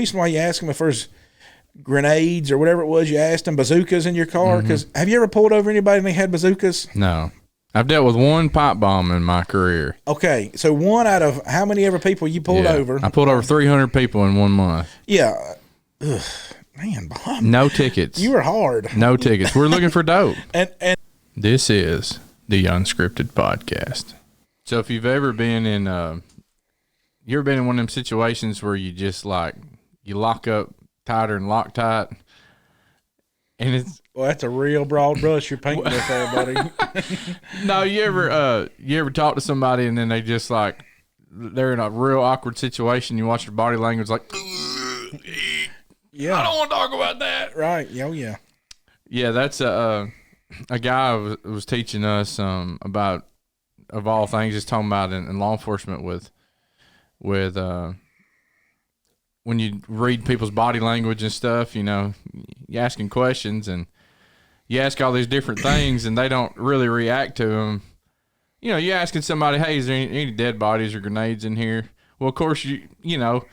reason why you ask them if there's grenades or whatever it was you asked them, bazookas in your car? Because have you ever pulled over anybody and they had bazookas? No. I've dealt with one pipe bomb in my career. Okay, so one out of how many ever people you pulled over? I pulled over 300 people in 1 month. Yeah. Ugh, man, Bob. No tickets. You were hard. No tickets. We're looking for dope. And This is the Unscripted Podcast. So if you've ever been in you ever been in one of them situations where you just like you lock up tighter and Loctite, and it's well, that's a real broad brush you're painting with there, buddy. no, you ever talk to somebody and then they just like they're in a real awkward situation. You watch their body language like, yeah, I don't want to talk about that. Right? Yeah. Yeah, that's a guy was teaching us about, of all things, just talking about in law enforcement with when you read people's body language and stuff, you know, you asking questions and you ask all these different things and they don't really react to them. You know, you asking somebody, hey, is there any dead bodies or grenades in here? Well, of course, you know,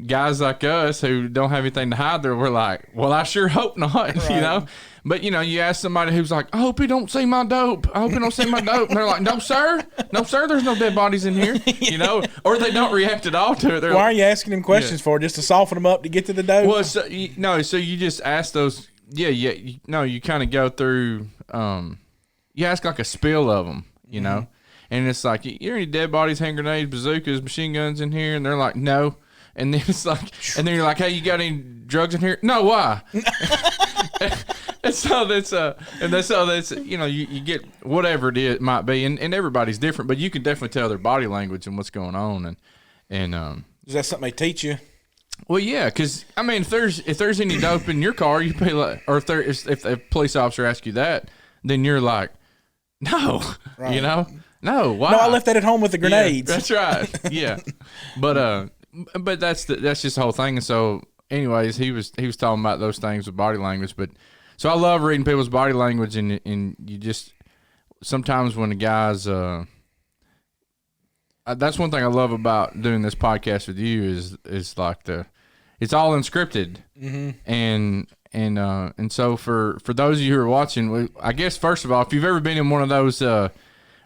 guys like us who don't have anything to hide there, we're like, well, I sure hope not, right. You know? But, you know, you ask somebody who's like, I hope he don't see my dope. I hope he don't see my dope. And they're like, no, sir, there's no dead bodies in here, you know? Or they don't react at all to it. Why are you asking them questions for? Just to soften them up to get to the dope? Well, so you just ask those, you kind of go through, you ask like a spill of them, you know? And it's like, are there any dead bodies, hand grenades, bazookas, machine guns in here? And they're like, no. And then it's like, and then you're like, hey, you got any drugs in here? No, why? And so that's you know, you get whatever it might be, and everybody's different, but you can definitely tell their body language and what's going on, and is that something they teach you? Well, yeah, because I mean, if there's any dope in your car, you be like, or if a police officer asks you that, then you're like, no, right. You know, no, why? No, I left that at home with the grenades. Yeah, that's right. Yeah, but that's just the whole thing. And so, anyways, he was talking about those things with body language, but. So I love reading people's body language, and you just sometimes when the guys, that's one thing I love about doing this podcast with you is like it's all unscripted, and so for those of you who are watching, I guess first of all, if you've ever been in one of those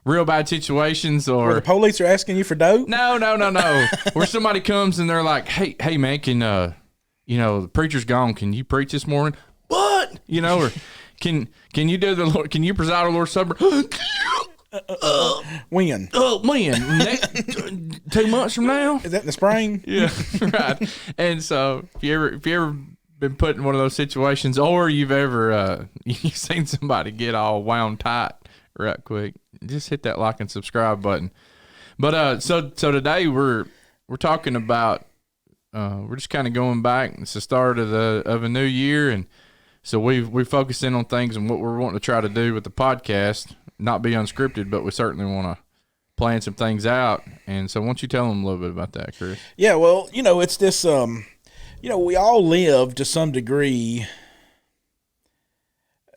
real bad situations or where the police are asking you for dope, no, where somebody comes and they're like, hey man, can the preacher's gone, can you preach this morning? What? You know, or can you do the Lord? Can you preside over the Lord's Supper? When? When? 2 months from now? Is that in the spring? Yeah, right. And so, if you ever been put in one of those situations, or you've ever you've seen somebody get all wound tight right quick, just hit that like and subscribe button. But so today we're talking about we're just kind of going back. It's the start of a new year, and so we focus in on things and what we're wanting to try to do with the podcast, not be unscripted, but we certainly want to plan some things out. And so why don't you tell them a little bit about that, Chris? Yeah, well, you know, it's this, you know, we all live to some degree.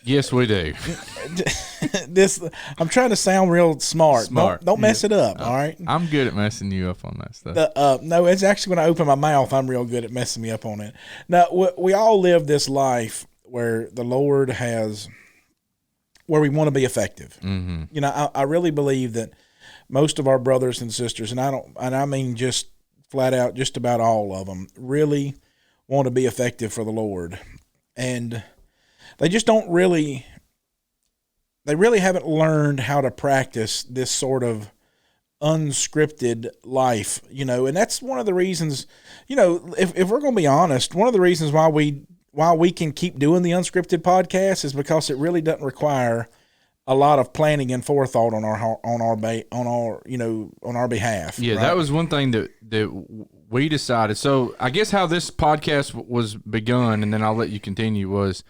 Yes, we do. I'm trying to sound real smart. Don't mess it up, all right? I'm good at messing you up on that stuff. No, it's actually when I open my mouth, I'm real good at messing me up on it. Now, we all live this life where the Lord has, where we want to be effective. Mm-hmm. You know, I really believe that most of our brothers and sisters, and I mean just flat out, just about all of them, really want to be effective for the Lord, and they just don't really. They really haven't learned how to practice this sort of unscripted life, you know, and that's one of the reasons, you know, if we're going to be honest, one of the reasons why we can keep doing the Unscripted Podcast is because it really doesn't require a lot of planning and forethought on our behalf. Yeah, right? That was one thing that we decided. So I guess how this podcast was begun, and then I'll let you continue, was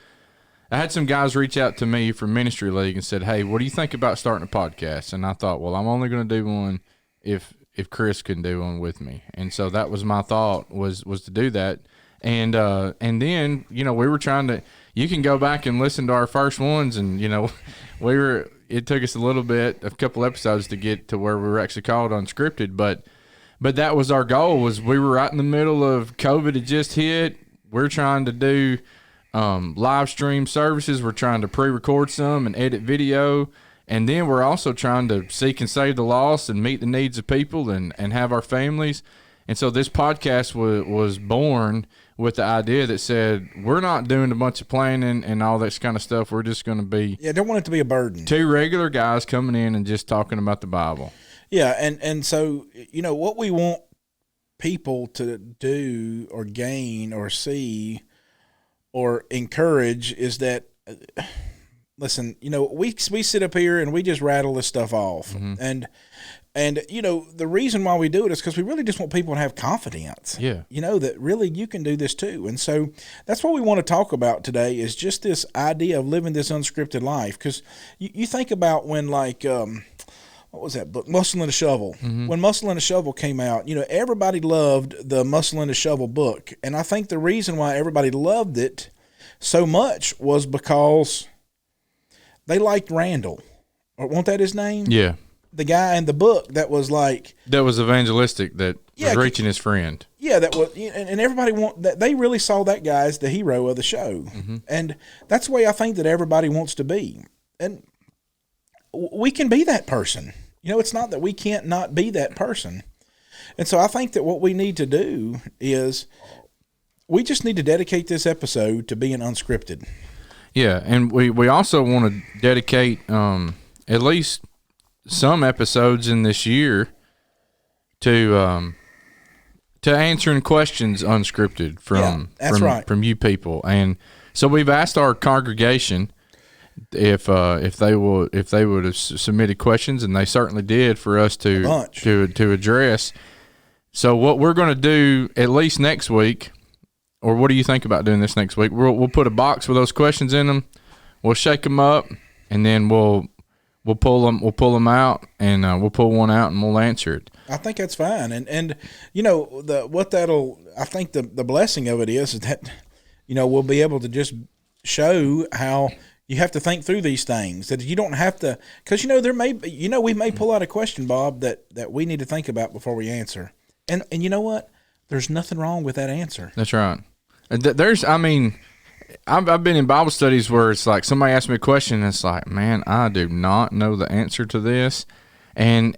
I had some guys reach out to me from Ministry League and said, hey, what do you think about starting a podcast? And I thought, well, I'm only going to do one if Chris can do one with me. And so that was my thought, was to do that. And then, you know, we were trying to, you can go back and listen to our first ones, and, you know, it took us a couple episodes to get to where we were actually called Unscripted, but But that was our goal. Was we were right in the middle of COVID had just hit. We're trying to do live stream services. We're trying to pre-record some and edit video. And then we're also trying to seek and save the lost and meet the needs of people and have our families. And so this podcast was born with the idea that said, we're not doing a bunch of planning and all this kind of stuff. We're just going to be... Yeah, don't want it to be a burden. Two regular guys coming in and just talking about the Bible. Yeah, and so, what we want people to do or gain or see or encourage is that... Listen, we sit up here and we just rattle this stuff off. Mm-hmm. And the reason why we do it is because we really just want people to have confidence. Yeah. That really you can do this too. And so that's what we want to talk about today is just this idea of living this unscripted life. Because you think about when what was that book? Muscle and a Shovel. Mm-hmm. When Muscle and a Shovel came out, everybody loved the Muscle and a Shovel book. And I think the reason why everybody loved it so much was because they liked Randall. Or wasn't that his name? Yeah. The guy in the book that was evangelistic, that was reaching his friend. Yeah, that was, and everybody they really saw that guy as the hero of the show. Mm-hmm. And that's the way I think that everybody wants to be. And we can be that person. It's not that we can't not be that person. And so I think that what we need to do is we just need to dedicate this episode to being unscripted. Yeah, and we also want to dedicate at least some episodes in this year to answering questions unscripted from you people. And so we've asked our congregation if they would have submitted questions, and they certainly did for us to address. So what we're going to do at least next week. Or what do you think about doing this next week? We'll put a box with those questions in them. We'll shake them up, and then we'll pull them. We'll pull them out, and we'll pull one out, and we'll answer it. I think that's fine. And I think the blessing of it is that we'll be able to just show how you have to think through these things. That you don't have to, because there may be, we may pull out a question, Bob, that we need to think about before we answer. And you know what? There's nothing wrong with that answer. That's right. I've been in Bible studies where it's like somebody asks me a question and it's like, man, I do not know the answer to this. And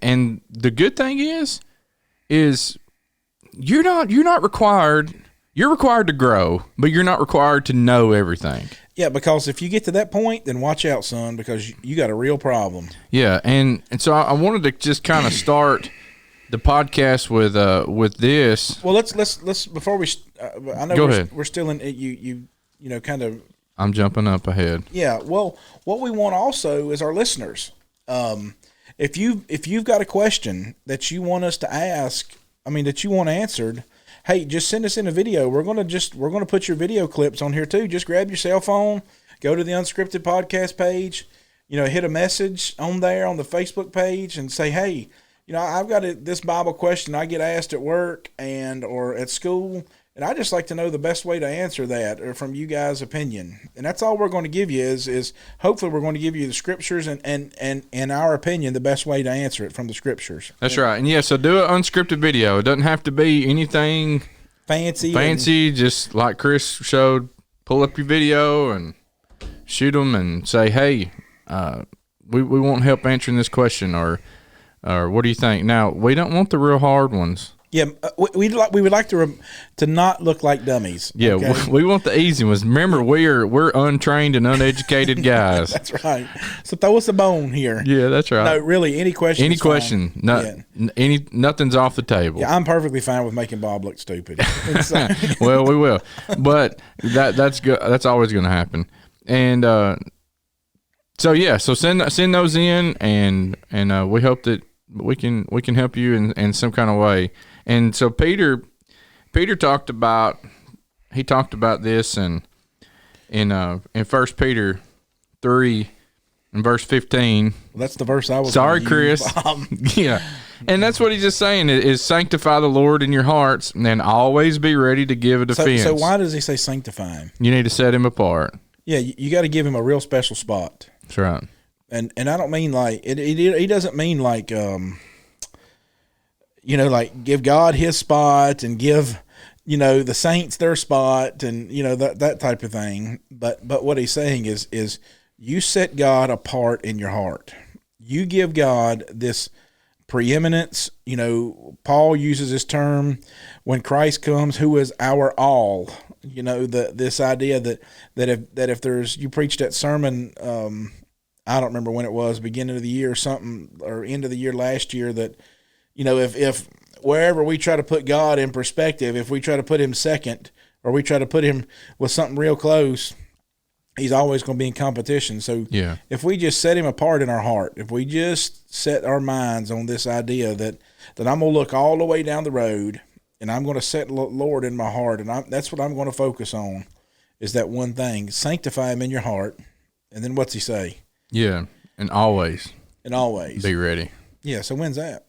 the good thing is you're not required. You're required to grow, but you're not required to know everything. Yeah, because if you get to that point, then watch out, son, because you got a real problem. Yeah, and so I wanted to just kind of start the podcast with this. Well, let's before we. I know we're still in you kind of. I'm jumping up ahead. Yeah. Well, what we want also is our listeners. If you've got a question that you want us to ask, that you want answered, hey, just send us in a video. We're gonna put your video clips on here too. Just grab your cell phone, go to the Unscripted Podcast page, hit a message on there on the Facebook page and say, hey, I've got this Bible question I get asked at work or at school, and I just like to know the best way to answer that, or from you guys' opinion. And that's all we're going to give you is hopefully we're going to give you the scriptures and in our opinion, the best way to answer it from the scriptures. That's right. And so do an unscripted video. It doesn't have to be anything fancy. Just like Chris showed, pull up your video and shoot them and say, hey, we want help answering this question, or what do you think? Now, we don't want the real hard ones. Yeah, we would like to not look like dummies. Yeah, okay? we want the easy ones. Remember, we're untrained and uneducated guys. That's right. So throw us a bone here. Yeah, that's right. No, really, any question. Any question. Nothing's off the table. Yeah, I'm perfectly fine with making Bob look stupid. Well, we will, but that's good. That's always going to happen. And so send those in, and we hope that we can help you in some kind of way. And so Peter talked about this in 1 Peter 3 and verse 15. Well, that's the verse I was. Sorry, Chris. Yeah, and that's what he's just saying is sanctify the Lord in your hearts, and always be ready to give a defense. So why does he say sanctify him? You need to set him apart. Yeah, you got to give him a real special spot. That's right. And I don't mean like he doesn't mean like like give God his spot and give, the saints their spot and, that type of thing. But what he's saying is you set God apart in your heart. You give God this preeminence. Paul uses this term when Christ comes, who is our all. This idea that if there's, you preached that sermon, I don't remember when it was, beginning of the year or something, or end of the year last year, that, if wherever we try to put God in perspective, if we try to put him second, or we try to put him with something real close, he's always going to be in competition. So if we just set him apart in our heart, if we just set our minds on this idea that I'm going to look all the way down the road and I'm going to set Lord in my heart, and that's what I'm going to focus on, is that one thing: sanctify him in your heart. And then what's he say? Yeah, and always be ready. Yeah. So when's that?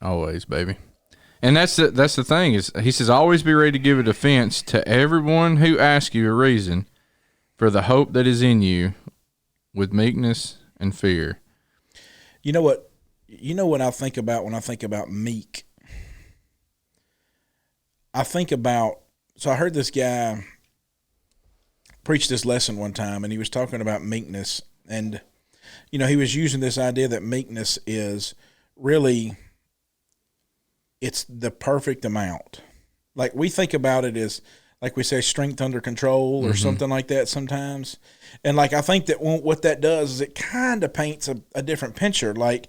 Always, baby. And that's the thing, is he says, always be ready to give a defense to everyone who asks you a reason for the hope that is in you, with meekness and fear. You know what I think about when I think about meek? I think about, so I heard this guy preach this lesson one time, and he was talking about meekness, and he was using this idea that meekness is really, it's the perfect amount. Like, we think about it as, like we say, strength under control or something like that sometimes. And like, I think that what that does is it kind of paints a different picture. Like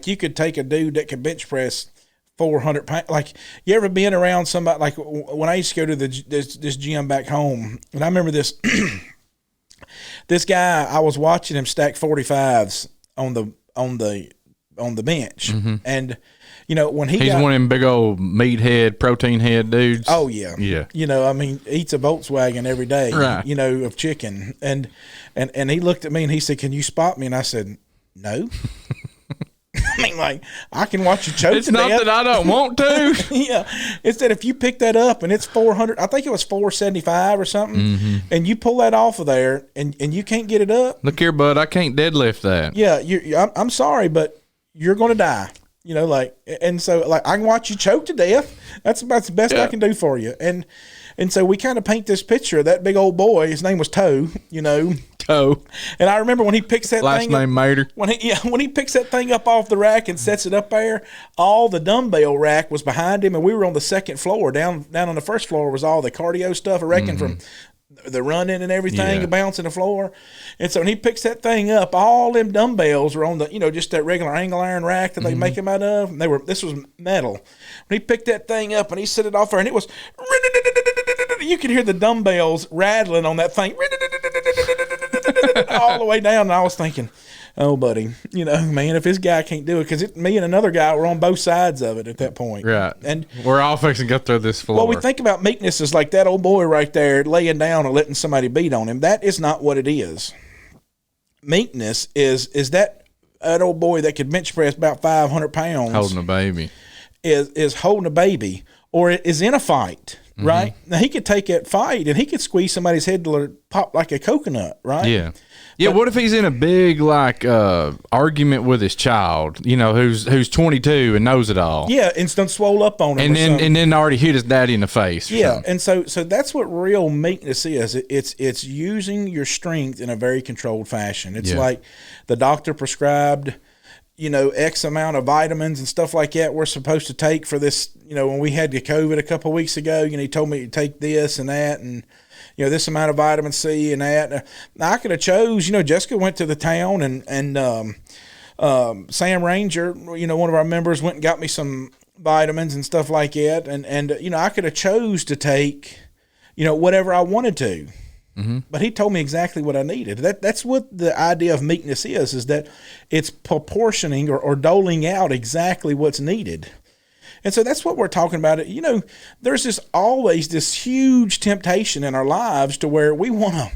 you could take a dude that could bench press 400 pounds. Like, you ever been around somebody, like when I used to go to this gym back home, and I remember this, this guy, I was watching him stack 45s on the bench. And, when he's one of them big old meathead, protein head dudes. Oh yeah. Yeah. Eats a Volkswagen every day, right. Of chicken. And he looked at me and he said, "Can you spot me?" And I said, "No." I mean, like, I can watch you choke it's to not death. that I don't want to. Yeah. It's that if you pick that up and it's 400, I think it was 475 or something, and you pull that off of there and you can't get it up. Look here, bud, I can't deadlift that. Yeah. I'm sorry, but you're going to die. And so, like, I can watch you choke to death. That's about the best I can do for you. And so we kind of paint this picture of that big old boy. His name was Toe, Toe. And I remember when he picks that last thing name Mater. When he picks that thing up off the rack and sets it up there, all the dumbbell rack was behind him, and we were on the second floor. Down on the first floor was all the cardio stuff, I reckon, from the running and everything, bouncing the floor. And so when he picks that thing up, all them dumbbells were on the, just that regular angle iron rack that they make them out of. And this was metal. When he picked that thing up and he set it off there, and it was, you could hear the dumbbells rattling on that thing all the way down. And I was thinking, oh, buddy, man, if this guy can't do it, because me and another guy were on both sides of it at that point. Right. And we're all fixing to go through this floor. Well, we think about meekness as like that old boy right there laying down and letting somebody beat on him. That is not what it is. Meekness is that old boy that could bench press about 500 pounds. Holding a baby. Is holding a baby, or is in a fight, right? Now, he could take that fight and he could squeeze somebody's head to pop like a coconut, right? Yeah. Yeah, what if he's in a big argument with his child, who's 22 and knows it all? Yeah, and done swole up on him, and then already hit his daddy in the face. Yeah, and so that's what real meekness is. It's using your strength in a very controlled fashion. It's like the doctor prescribed, X amount of vitamins and stuff like that we're supposed to take for this. When we had the COVID a couple of weeks ago, he told me to take this and that, and this amount of vitamin C and that. Now, I could have chose, Jessica went to the town and Sam Ranger, one of our members, went and got me some vitamins and stuff like that. And I could have chose to take, whatever I wanted to. But he told me exactly what I needed. That's what the idea of meekness is that it's proportioning or doling out exactly what's needed. And so that's what we're talking about. There's always this huge temptation in our lives to where we want to,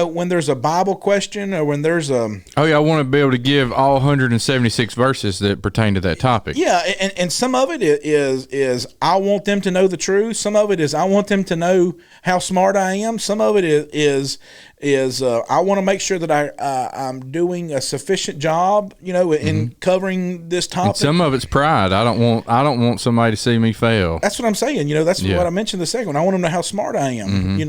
when there's a Bible question or when there's a... Oh, yeah, I want to be able to give all 176 verses that pertain to that topic. Yeah, and some of it is I want them to know the truth. Some of it is I want them to know how smart I am. Some of it is is I want to make sure that I'm doing a sufficient job, in covering this topic. And some of it's pride. I don't want somebody to see me fail. That's what I'm saying. That's what I mentioned the second one. I want them to know how smart I am.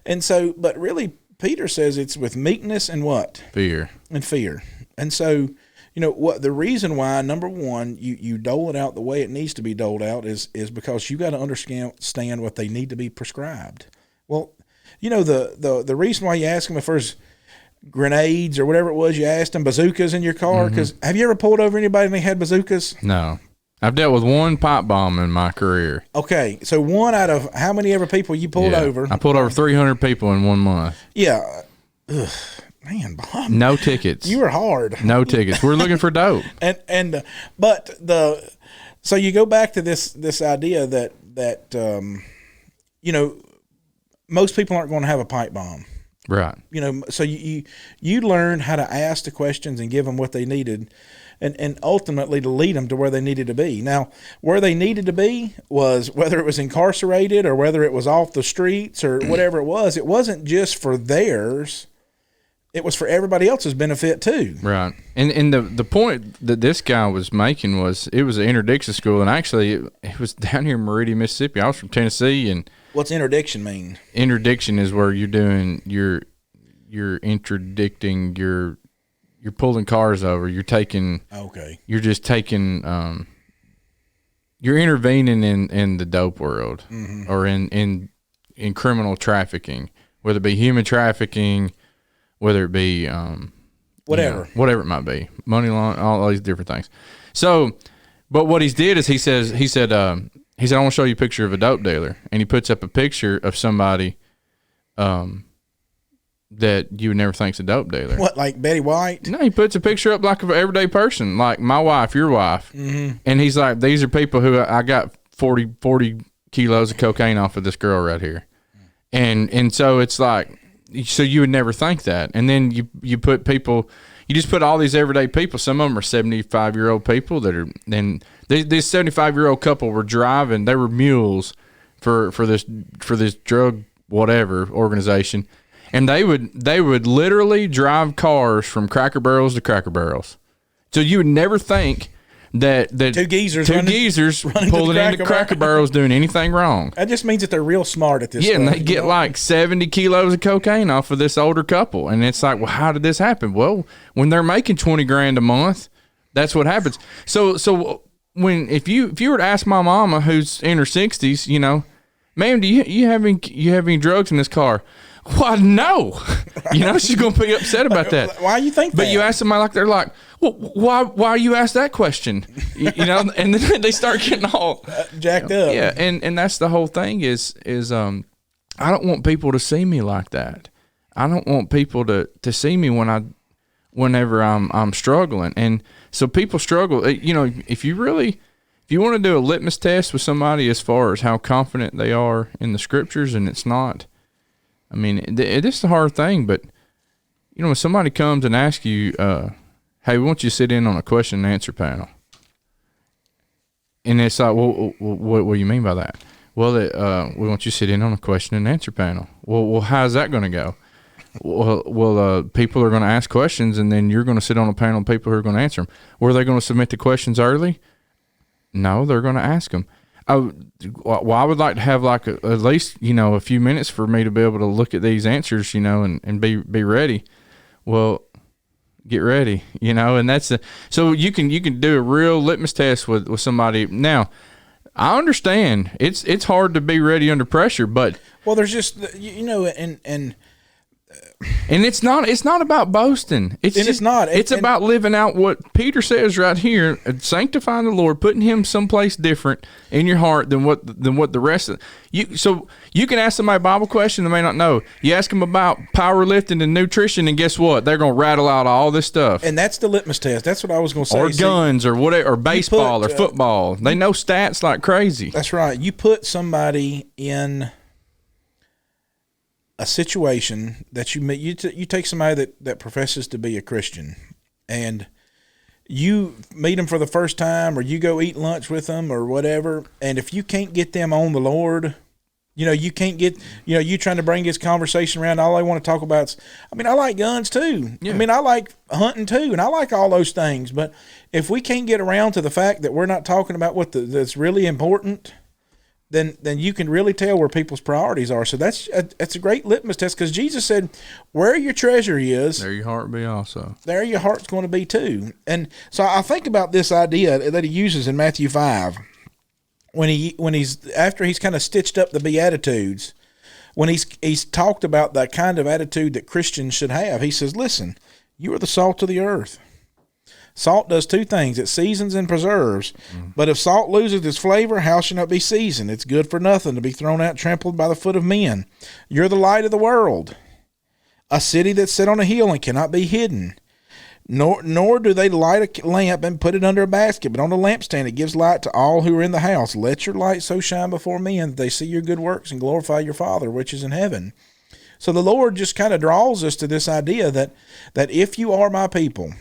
And so, but really, Peter says it's with meekness and what? Fear. And fear. And so, what the reason why, number one, you dole it out the way it needs to be doled out is because you got to understand what they need to be prescribed. Well, the reason why you ask them if there's grenades or whatever it was you asked them, bazookas in your car, because have you ever pulled over anybody and they had bazookas? No. I've dealt with one pipe bomb in my career. Okay, so one out of how many ever people you pulled over? I pulled over 300 people in 1 month. Yeah. Ugh. Man, Bob. No tickets. You were hard. No tickets. We're looking for dope. So you go back to this idea that most people aren't going to have a pipe bomb. Right. So you learn how to ask the questions and give them what they needed, and ultimately to lead them to where they needed to be. Now, where they needed to be was whether it was incarcerated or whether it was off the streets or whatever it was. It wasn't just for theirs. It was for everybody else's benefit too. Right. And the point that this guy was making was it was an interdiction school, and actually it was down here in Meridian, Mississippi. I was from Tennessee. And what's interdiction mean? Interdiction is where you're doing you're interdicting, you're pulling cars over, you're taking you're just taking you're intervening in the dope world or in criminal trafficking, whether it be human trafficking, whether it be whatever it might be, money laundering, all these different things. So, but what he did is he said I want to show you a picture of a dope dealer, and he puts up a picture of somebody that you would never think's a dope dealer. What, like Betty White? No, he puts a picture up like of an everyday person, like my wife, your wife, and he's like, these are people who I got 40 kilos of cocaine off of this girl right here, and so it's like. So you would never think that. And then you put people, you just put all these everyday people. Some of them are 75-year-old people that are, and this 75-year-old couple were driving, they were mules for this drug whatever organization. And they would literally drive cars from Cracker Barrels to Cracker Barrels. So you would never think that two geezers pulling into Cracker Barrels doing anything wrong. That just means that they're real smart at this. Yeah, and they get like 70 kilos of cocaine off of this older couple, and it's like, well, how did this happen? Well, when they're making $20,000 a month, that's what happens. So when if you were to ask my mama, who's in her 60s, ma'am, do you have any drugs in this car? Why, no. She's going to be upset about that. Why you think that? But you ask somebody like, they're like, well, why you ask that question? And then they start getting all jacked up. Yeah, and that's the whole thing is I don't want people to see me like that. I don't want people to see me whenever I'm struggling. And so people struggle. If you want to do a litmus test with somebody as far as how confident they are in the scriptures, and it's not. I mean, it is a hard thing, but when somebody comes and asks you, "Hey, we want you to sit in on a question and answer panel," and it's like, "Well, what do you mean by that?" Well, we want you to sit in on a question and answer panel. Well, how's that going to go? Well, people are going to ask questions, and then you're going to sit on a panel of people who are going to answer them. Were they going to submit the questions early? No, they're going to ask them. Well, I would like to have at least a few minutes for me to be able to look at these answers, and be ready. Well, get ready, and that's so you can do a real litmus test with somebody. Now, I understand it's hard to be ready under pressure, but there's just and it's not about boasting. It's not. It's about living out what Peter says right here: sanctifying the Lord, putting Him someplace different in your heart than what the rest of you. So you can ask somebody a Bible question they may not know. You ask them about powerlifting and nutrition, and guess what? They're going to rattle out all this stuff. And that's the litmus test. That's what I was going to say. Or guns, or whatever, or baseball, or football. They know stats like crazy. That's right. You put somebody in a situation that you take somebody that professes to be a Christian, and you meet them for the first time, or you go eat lunch with them or whatever, and if you can't get them on the Lord, You can't get, you trying to bring this conversation around. All they want to talk about is, I like guns too. Yeah. I like hunting too. And I like all those things. But if we can't get around to the fact that we're not talking about what that's really important, then you can really tell where people's priorities are. So that's a great litmus test, because Jesus said, where your treasure is, there your heart be also. There your heart's going to be too. And so I think about this idea that he uses in Matthew 5. When he's after he's kind of stitched up the Beatitudes, when he's talked about the kind of attitude that Christians should have, he says, listen, you are the salt of the earth. Salt does two things. It seasons and preserves. But if salt loses its flavor, how shall it be seasoned? It's good for nothing, to be thrown out, trampled by the foot of men. You're the light of the world. A city that's set on a hill and cannot be hidden. Nor do they light a lamp and put it under a basket, but on a lampstand. It gives light to all who are in the house. Let your light so shine before men that they see your good works and glorify your Father which is in heaven. So the Lord just kind of draws us to this idea that if you are my people,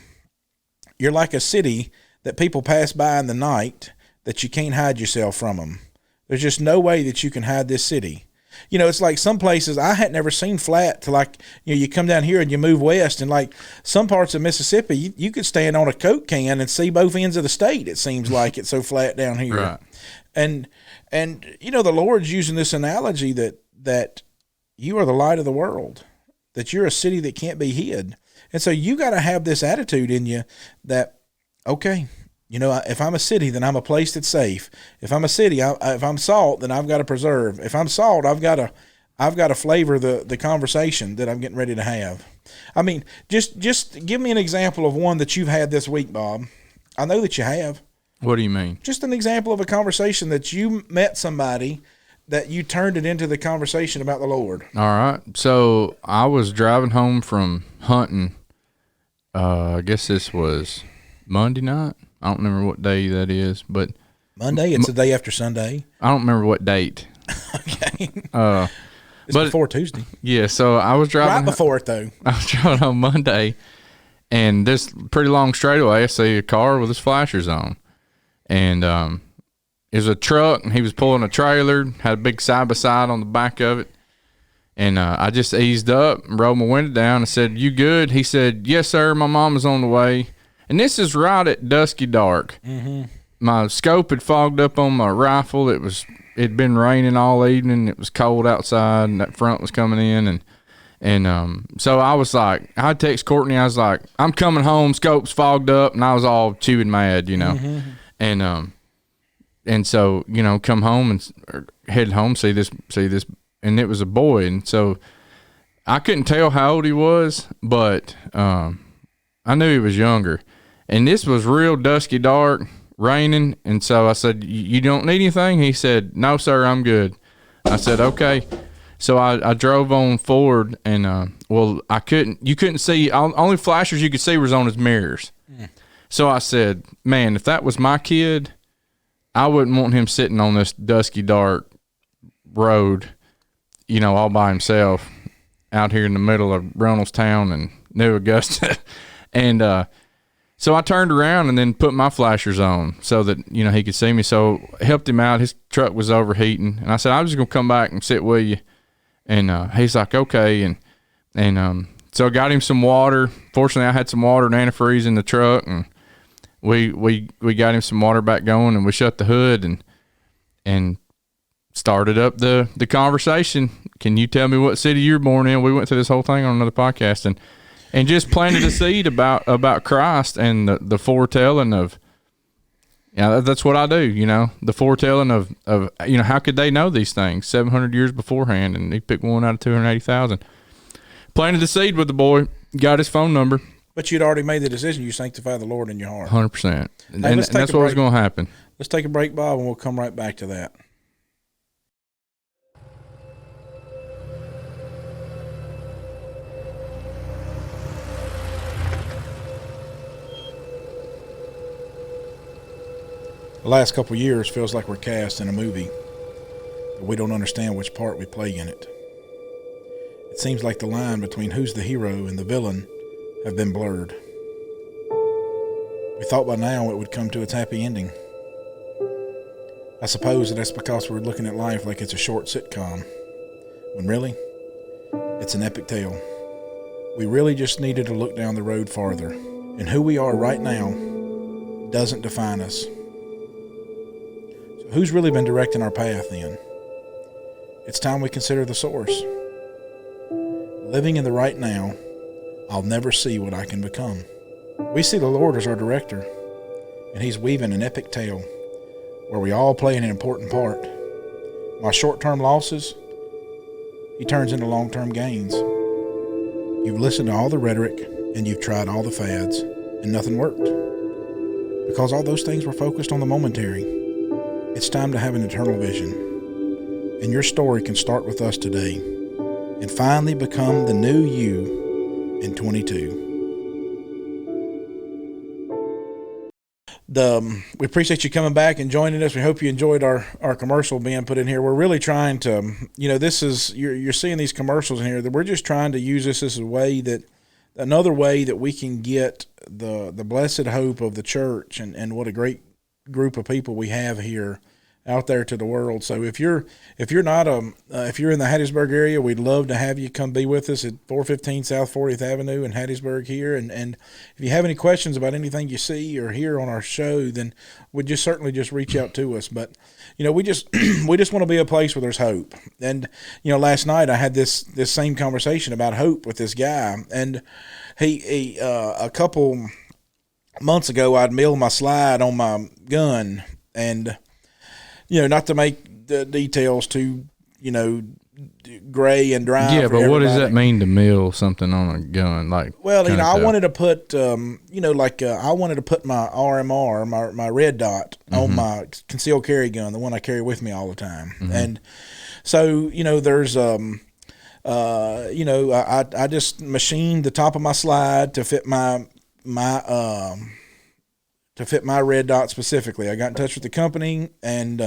you're like a city that people pass by in the night, that you can't hide yourself from them. There's just no way that you can hide this city. It's like some places I had never seen flat to, like, you come down here and you move west, and like some parts of Mississippi, you could stand on a Coke can and see both ends of the state. It seems like it's so flat down here. Right. And the Lord's using this analogy that you are the light of the world, that you're a city that can't be hid. And so you got to have this attitude in you that, okay, if I'm a city, then I'm a place that's safe. If I'm a city, if I'm salt, then I've got to preserve. If I'm salt, I've got to flavor the conversation that I'm getting ready to have. Just give me an example of one that you've had this week, Bob. I know that you have. What do you mean? Just an example of a conversation that you met somebody that you turned it into the conversation about the Lord. All right. So I was driving home from hunting. I guess this was Monday night. I don't remember what day that is, but Monday. It's the day after Sunday. I don't remember what date. Okay. It's but before Tuesday. Yeah. So I was driving right before it, though. I was driving on Monday, and this pretty long straightaway, I see a car with his flashers on, and it was a truck, and he was pulling a trailer, had a big side by side on the back of it. And I just eased up and rolled my window down and said, "You good?" He said, "Yes, sir. My mom is on the way." And this is right at dusky dark. Mm-hmm. My scope had fogged up on my rifle. It'd been raining all evening. It was cold outside, and that front was coming in. And so I was like, I text Courtney. I was like, "I'm coming home. Scope's fogged up," and I was all chewing mad, Mm-hmm. And so come home and head home, see this, and it was a boy, and so I couldn't tell how old he was, but I knew he was younger. And this was real dusky dark, raining, and so I said, "You don't need anything?" He said, "No, sir, I'm good." I said, "Okay." So I drove on forward, and you couldn't see, only flashers you could see was on his mirrors. Mm. So I said, "Man, if that was my kid, I wouldn't want him sitting on this dusky dark road, all by himself out here in the middle of Reynoldstown and New Augusta." And so I turned around and then put my flashers on so that, he could see me. So I helped him out. His truck was overheating. And I said, "I'm just going to come back and sit with you." And he's like, "Okay." And so I got him some water. Fortunately, I had some water and antifreeze in the truck. And we got him some water back going, and we shut the hood and started up the conversation. "Can you tell me what city you were born in?" We went through this whole thing on another podcast, and just planted a seed about Christ and the foretelling of, that's what I do, the foretelling of how could they know these things 700 years beforehand, and he picked one out of 280,000. Planted the seed with the boy, got his phone number. But you'd already made the decision. You sanctify the Lord in your heart. 100%. And that's what was going to happen. Let's take a break, Bob, and we'll come right back to that. The last couple of years feels like we're cast in a movie, but we don't understand which part we play in it. It seems like the line between who's the hero and the villain have been blurred. We thought by now it would come to its happy ending. I suppose that that's because we're looking at life like it's a short sitcom, when really, it's an epic tale. We really just needed to look down the road farther, and who we are right now doesn't define us. So who's really been directing our path then? It's time we consider the source. Living in the right now, I'll never see what I can become. We see the Lord as our director, and He's weaving an epic tale where we all play an important part. My short-term losses, He turns into long-term gains. You've listened to all the rhetoric, and you've tried all the fads, and nothing worked. Because all those things were focused on the momentary. It's time to have an eternal vision. And your story can start with us today and finally become the new you in 22. We appreciate you coming back and joining us. We hope you enjoyed our commercial being put in here. We're really trying to, this is, you're seeing these commercials in here, that we're just trying to use this as another way that we can get the blessed hope of the church and what a great group of people we have here out there to the world. So if you're in the Hattiesburg area, we'd love to have you come be with us at 415 South 40th Avenue in Hattiesburg here. And if you have any questions about anything you see or hear on our show, then we'd just certainly just reach out to us. But we just we just want to be a place where there's hope. And last night I had this same conversation about hope with this guy, and he a couple months ago I'd milled my slide on my gun, and not to make the details too, gray and dry. Yeah, but what does that mean to mill something on a gun? I wanted to put, I wanted to put my RMR, my red dot, on my concealed carry gun, the one I carry with me all the time. Mm-hmm. And so, there's, I just machined the top of my slide to fit my red dot specifically. I got in touch with the company, and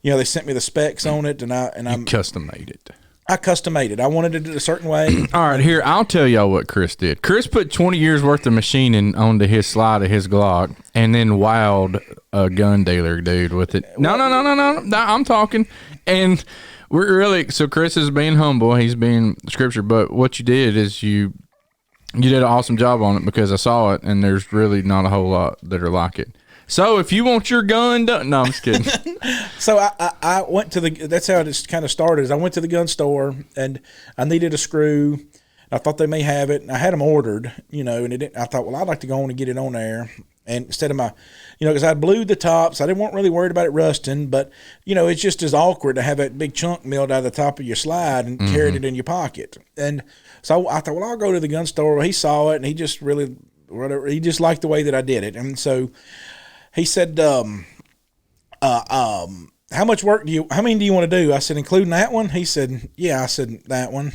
they sent me the specs on it, and I custom made it. I custom made it. I wanted it a certain way. All right, here, I'll tell y'all what Chris did. Chris put 20 years worth of machining onto his slide of his Glock, and then wowed a gun dealer dude with it. No, I'm talking. And we're really, so Chris is being humble. He's being scripture, but what you did is you did an awesome job on it, because I saw it, and there's really not a whole lot that are like it. So if you want your gun done, no, I'm just kidding. So I went to that's how it kind of started. Is I went to the gun store, and I needed a screw. I thought they may have it, and I had them ordered, and I thought, well, I'd like to go on and get it on there. And instead of my, because I blued the tops, I weren't really worried about it rusting, but, it's just as awkward to have that big chunk milled out of the top of your slide and carried it in your pocket. And so I thought, well, I'll go to the gun store. Well, he saw it, and he just really, he just liked the way that I did it. And so he said, how much work how many do you want to do? I said, including that one? He said, yeah. I said, that one.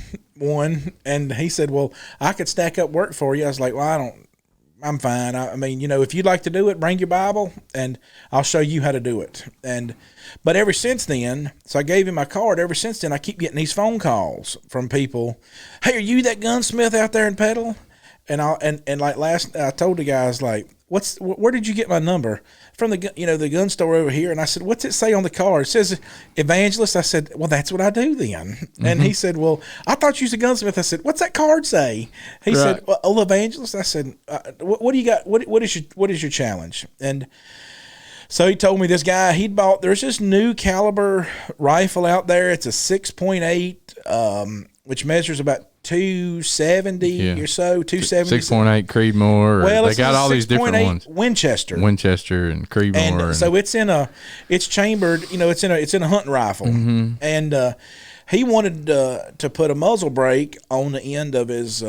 And he said, well, I could stack up work for you. I was like, well, I'm fine. I mean, if you'd like to do it, bring your Bible, and I'll show you how to do it. But ever since then, so I gave him my card. Ever since then, I keep getting these phone calls from people. Hey, are you that gunsmith out there in Petal? And I told the guys, like, where did you get my number? From the gun store over here. And I said, what's it say on the card? It says evangelist. I said, well, that's what I do then. Mm-hmm. And he said, well, I thought you was a gunsmith. I said, what's that card say? He said, well, evangelist. I said, what do you got? What is your challenge? And so he told me this guy there's this new caliber rifle out there. It's a 6.8, which measures about 270 or so, 270. 6.8 Creedmoor. Well, they got all these different ones. Winchester and Creedmoor. And so it's chambered, it's in a hunting rifle. Mm-hmm. And he wanted to put a muzzle brake on the end of his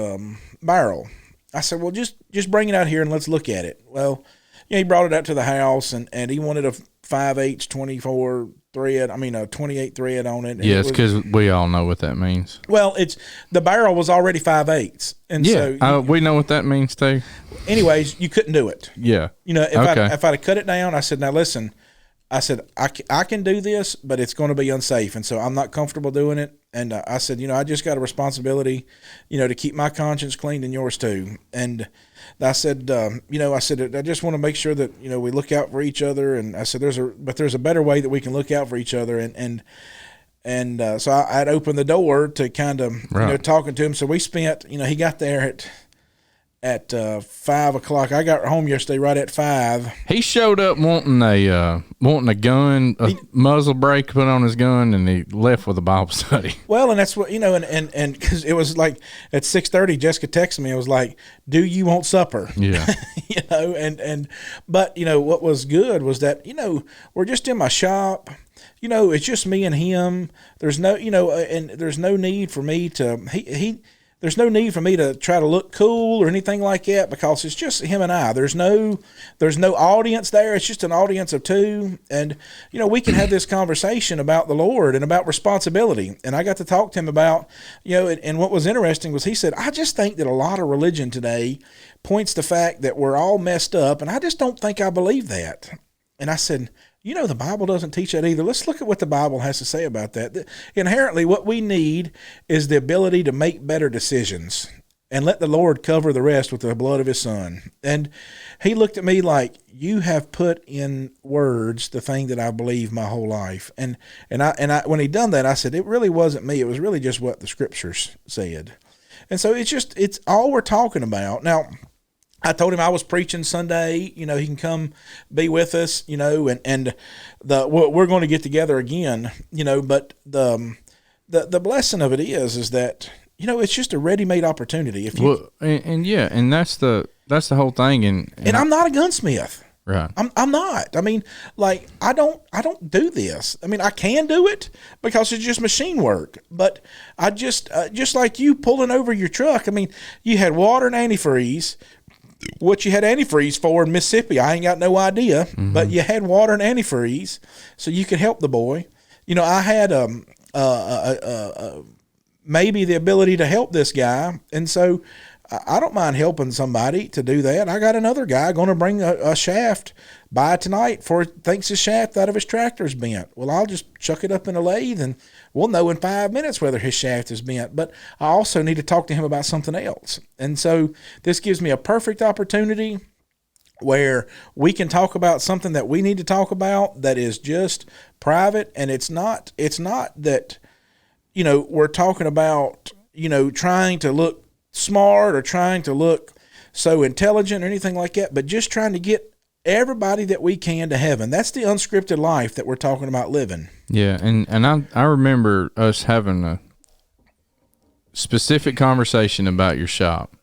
barrel. I said, well, just bring it out here and let's look at it. Well, he brought it out to the house, and he wanted a 5/8 24 thread. I mean, a 28 thread on it. Yes, because we all know what that means. Well, the barrel was already 5/8, and so we know what that means too. Anyways, you couldn't do it. Yeah, if I'd have cut it down, I said, now listen, I said, I can do this, but it's going to be unsafe. And so I'm not comfortable doing it. And I said, I just got a responsibility, to keep my conscience clean and yours too. And I said, I just want to make sure that, we look out for each other. And I said, there's a better way that we can look out for each other. And so I'd opened the door to kind of, talking to him. So we spent, he got there at 5 o'clock. I got home yesterday right at 5. He showed up wanting a gun, a muzzle brake put on his gun, and he left with a Bible study. Well, and that's what, and because it was like at 6:30, Jessica texted me. It was like, "Do you want supper?" Yeah. But what was good was that we're just in my shop. It's just me and him. There's no, and there's no need for me to there's no need for me to try to look cool or anything like that, because it's just him and I. There's no audience there. It's just an audience of two. And, we can have this conversation about the Lord and about responsibility. And I got to talk to him about, and what was interesting was he said, I just think that a lot of religion today points to the fact that we're all messed up. And I just don't think I believe that. And I said, the Bible doesn't teach that either. Let's look at what the Bible has to say about that. Inherently, what we need is the ability to make better decisions and let the Lord cover the rest with the blood of his Son. And he looked at me like, you have put in words the thing that I believe my whole life. And I when he done that, I said, it really wasn't me. It was really just what the scriptures said. And so it's all we're talking about. Now, I told him I was preaching Sunday, he can come be with us, and we're going to get together again, but the blessing of it is that, it's just a ready-made opportunity. If you, and that's the whole thing. And I'm not a gunsmith. Right. I'm not. I mean, like, I don't do this. I mean, I can do it because it's just machine work, but I just like you pulling over your truck. I mean, you had water and antifreeze. What you had antifreeze for in Mississippi, I ain't got no idea, but you had water and antifreeze so you could help the boy. I had maybe the ability to help this guy, and so I don't mind helping somebody to do that. I got another guy going to bring a shaft by tonight for thinks his shaft out of his tractor is bent. Well, I'll just chuck it up in a lathe and we'll know in 5 minutes whether his shaft is bent. But I also need to talk to him about something else. And so this gives me a perfect opportunity where we can talk about something that we need to talk about that is just private. And it's not that, we're talking about, trying to look smart or trying to look so intelligent or anything like that, but just trying to get everybody that we can to heaven. That's the unscripted life that we're talking about living. Yeah, and I remember us having a specific conversation about your shop.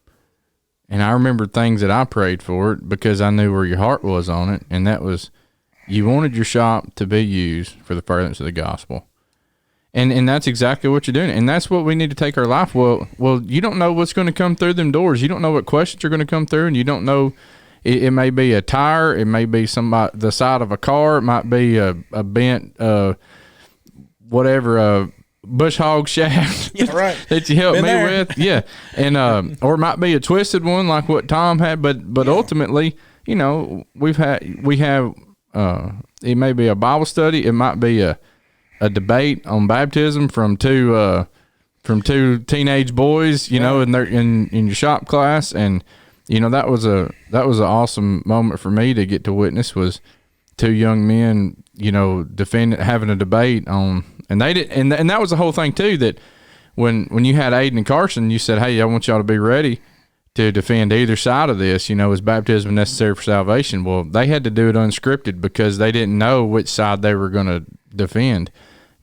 And I remember things that I prayed for it because I knew where your heart was on it, and that was you wanted your shop to be used for the furtherance of the gospel. And that's exactly what you're doing. And that's what we need to take our life. Well, you don't know what's going to come through them doors. You don't know what questions are going to come through, and you don't know. It may be a tire. It may be the side of a car. It might be a bent, bush hog shaft. Yeah, right. that you helped me with. Yeah. And, or it might be a twisted one like what Tom had. But ultimately, we have, it may be a Bible study. It might be a debate on baptism from two teenage boys, and they're in your shop class. And, that was an awesome moment for me to get to witness was two young men, having a debate on, and they did. And that was the whole thing too, that when you had Aiden and Carson, you said, hey, I want y'all to be ready to defend either side of this, is baptism necessary for salvation? Well, they had to do it unscripted because they didn't know which side they were going to defend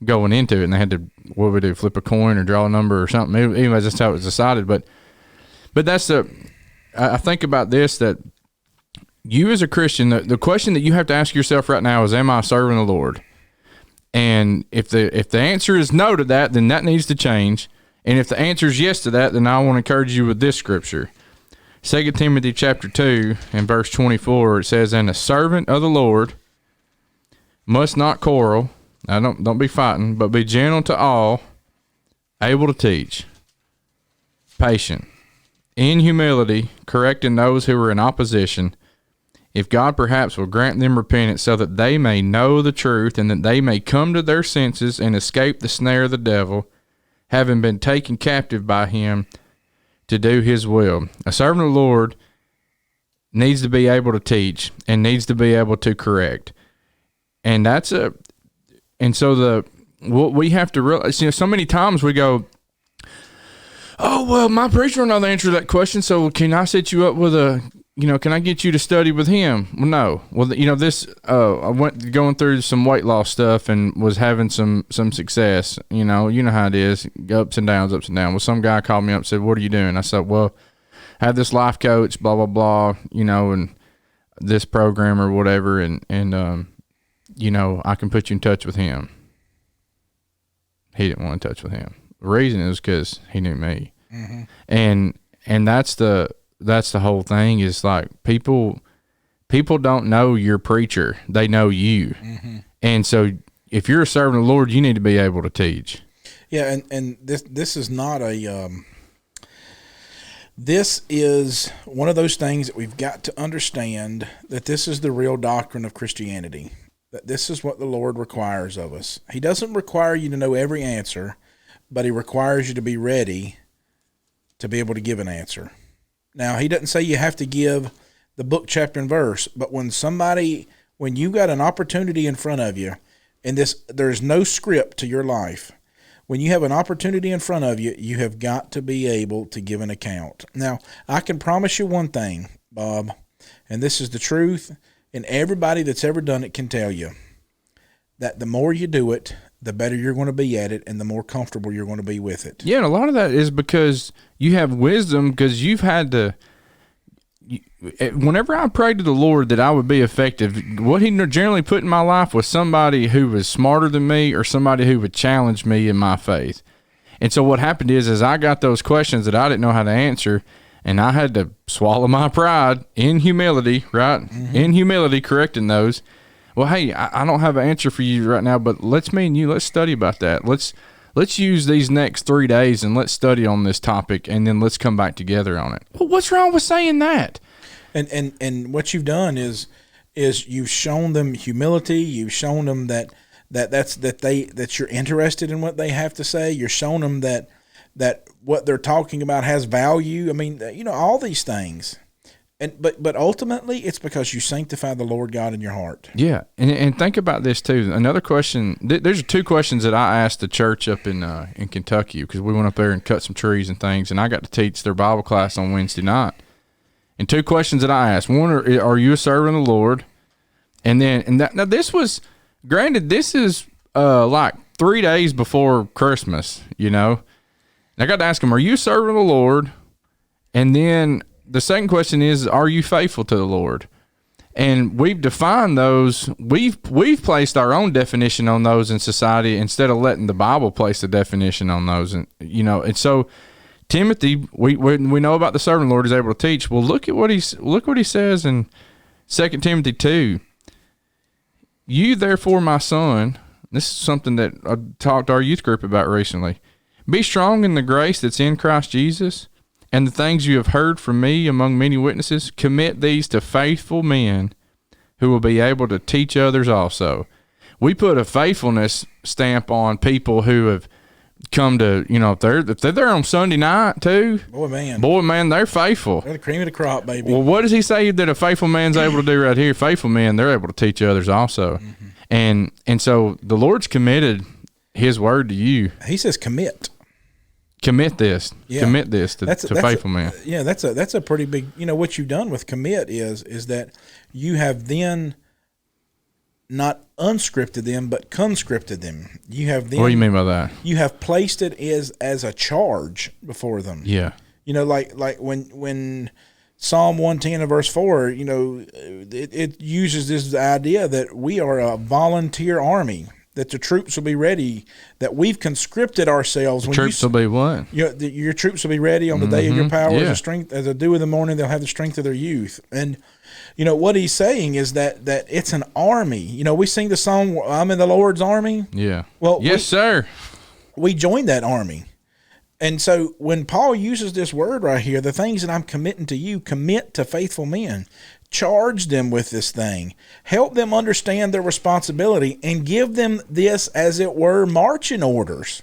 going into it, and they had to, what would we do, flip a coin or draw a number or something. Anyways, that's how it was decided. But that's I think about this, that you as a Christian, the question that you have to ask yourself right now is, am I serving the Lord? And if the answer is no to that, then that needs to change. And if the answer is yes to that, then I want to encourage you with this scripture. 2 Timothy chapter 2 and verse 24, it says, and a servant of the Lord must not quarrel. Now, don't be fighting, but be gentle to all, able to teach, patient, in humility, correcting those who are in opposition, if God perhaps will grant them repentance so that they may know the truth and that they may come to their senses and escape the snare of the devil, having been taken captive by him to do his will. A servant of the Lord needs to be able to teach and needs to be able to correct. And so what we have to realize, so many times we go, oh, well, my preacher will know the answer to that question, so can I set you up with can I get you to study with him? Well, no. Well, I went going through some weight loss stuff and was having some success. You know how it is, ups and downs. Well, some guy called me up and said, what are you doing? I said, well, I have this life coach, blah, blah, blah, and this program or whatever, and I can put you in touch with him. He didn't want in touch with him. The reason is because he knew me. Mm-hmm. And that's the whole thing, is like people don't know your preacher. They know you. Mm-hmm. And so if you're a servant of the Lord, you need to be able to teach. Yeah. And this is not this is one of those things that we've got to understand, that this is the real doctrine of Christianity, that this is what the Lord requires of us. He doesn't require you to know every answer, but he requires you to be ready to be able to give an answer. Now, he doesn't say you have to give the book, chapter, and verse, but when you got an opportunity in front of you, and there's no script to your life, when you have an opportunity in front of you, you have got to be able to give an account. Now, I can promise you one thing, Bob, and this is the truth, and everybody that's ever done it can tell you, that the more you do it, the better you're going to be at it, and the more comfortable you're going to be with it. Yeah, and a lot of that is because you have wisdom, because you've had to. Whenever I prayed to the Lord that I would be effective, what he generally put in my life was somebody who was smarter than me, or somebody who would challenge me in my faith. And so what happened is I got those questions that I didn't know how to answer, and I had to swallow my pride in humility, right? Mm-hmm. In humility, correcting those. Well, hey, I don't have an answer for you right now, but let's study about that. Let's use these next 3 days and let's study on this topic, and then let's come back together on it. Well, what's wrong with saying that? And what you've done is you've shown them humility. You've shown them that you're interested in what they have to say. You're showing them that what they're talking about has value. I mean, all these things. But ultimately, it's because you sanctify the Lord God in your heart. Yeah, and think about this too. Another question. There's two questions that I asked the church up in Kentucky, because we went up there and cut some trees and things, and I got to teach their Bible class on Wednesday night. And two questions that I asked: one, are you a servant of the Lord? And then, now this was, granted, this is like 3 days before Christmas, And I got to ask them, are you a servant of the Lord? And then the second question is, are you faithful to the Lord? And we've defined those. We've placed our own definition on those in society, instead of letting the Bible place the definition on those. And and so Timothy, we know about the servant of the Lord is able to teach. Well, look what he says in 2 Timothy 2. You therefore, my son, this is something that I talked to our youth group about recently. Be strong in the grace that's in Christ Jesus. And the things you have heard from me among many witnesses, commit these to faithful men who will be able to teach others also. We put a faithfulness stamp on people who have come to, if they're there on Sunday night too. Boy, man, they're faithful. They're the cream of the crop, baby. Well, what does he say that a faithful man's able to do right here? Faithful men, they're able to teach others also. Mm-hmm. And so the Lord's committed his word to you. He says commit. Commit this. Yeah. Commit this to faithful man. Yeah, that's a pretty big. What you've done with commit is that you have then not unscripted them, but conscripted them. You have then. What do you mean by that? You have placed it as a charge before them. Yeah. Like when Psalm 110 and verse 4, it uses this idea that we are a volunteer army. That the troops will be ready, that we've conscripted ourselves. Troops will be what? Your troops will be ready on the day of your power. Yeah. As a dew of the morning, they'll have the strength of their youth. And, what he's saying is that it's an army. We sing the song, I'm in the Lord's army. Yeah. Well, yes, sir. We joined that army. And so when Paul uses this word right here, the things that I'm committing to you, commit to faithful men. Charge them with this thing. Help them understand their responsibility and give them this, as it were, marching orders.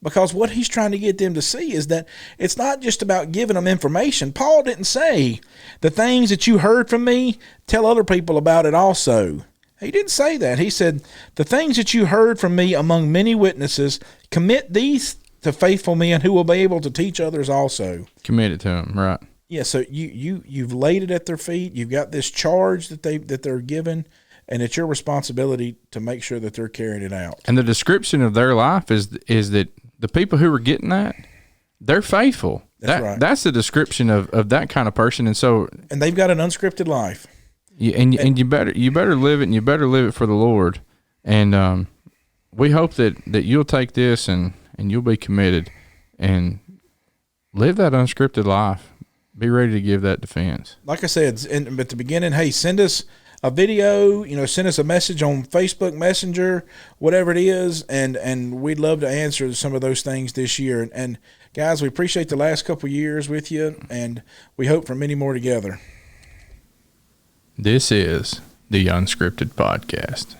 Because what he's trying to get them to see is that it's not just about giving them information. Paul didn't say, the things that you heard from me, tell other people about it also. He didn't say that. He said, the things that you heard from me among many witnesses, commit these to faithful men who will be able to teach others also. Commit it to them, right? Yeah, so you've laid it at their feet. You've got this charge that they're given, and it's your responsibility to make sure that they're carrying it out. And the description of their life is that the people who are getting that, they're faithful. That's right. That's the description of that kind of person. And so, and they've got an unscripted life. And you better live it, and you better live it for the Lord. And we hope that you'll take this and you'll be committed and live that unscripted life. Be ready to give that defense. Like I said at the beginning, hey, send us a video, send us a message on Facebook Messenger, whatever it is, and we'd love to answer some of those things this year. And guys, we appreciate the last couple of years with you, and we hope for many more together. This is the Unscripted Podcast.